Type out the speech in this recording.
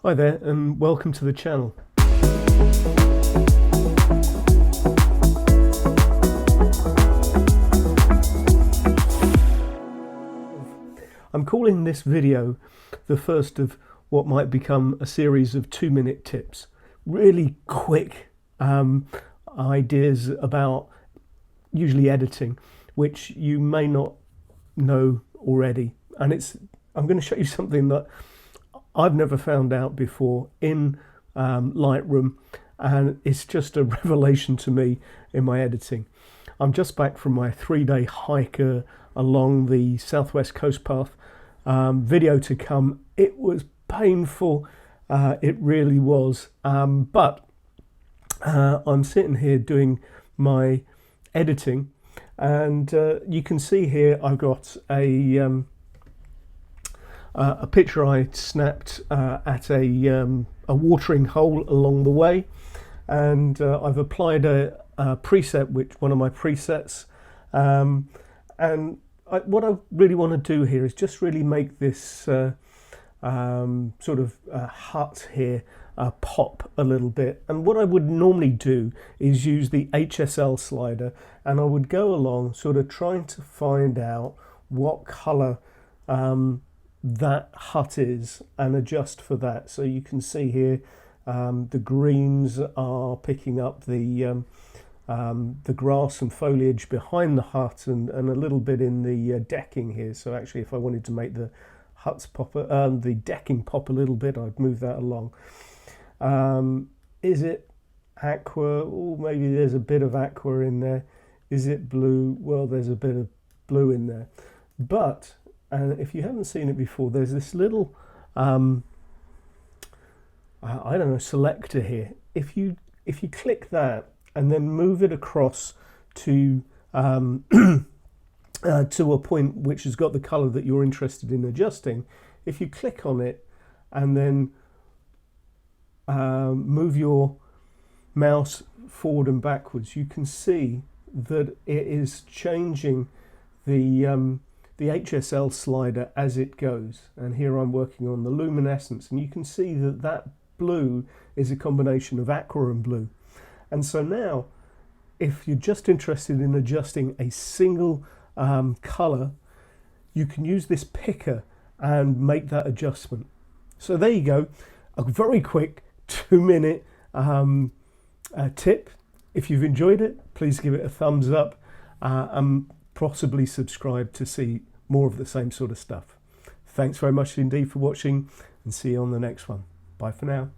Hi there and welcome to the channel. I'm calling this video the first of what might become a series of 2-minute tips. Really quick ideas about usually editing, which you may not know already. And I'm going to show you something that I've never found out before in Lightroom, and it's just a revelation to me in my editing. I'm just back from my 3-day hike along the southwest coast path. Video to come. It was painful, it really was, but I'm sitting here doing my editing, and you can see here I've got a picture I snapped at a watering hole along the way, and I've applied a preset, one of my presets, and what I really want to do here is just really make this sort of hut here pop a little bit. And what I would normally do is use the HSL slider, and I would go along sort of trying to find out what color that hut is and adjust for that. So you can see here the greens are picking up the grass and foliage behind the hut, and a little bit in the decking here. So actually, if I wanted to make the huts pop, the decking pop a little bit, I'd move that along. Is it aqua? Oh, maybe there's a bit of aqua in there. Is it blue? Well, there's a bit of blue in there. But if you haven't seen it before, there's this little I don't know, selector here. If you click that and then move it across to to a point which has got the color that you're interested in adjusting, if you click on it and then move your mouse forward and backwards, you can see that it is changing the HSL slider as it goes. And here I'm working on the luminescence, and you can see that that blue is a combination of aqua and blue. And so now, if you're just interested in adjusting a single color, you can use this picker and make that adjustment. So there you go, a very quick 2-minute tip. If you've enjoyed it, please give it a thumbs up and possibly subscribe to see more of the same sort of stuff. Thanks very much indeed for watching, and see you on the next one. Bye for now.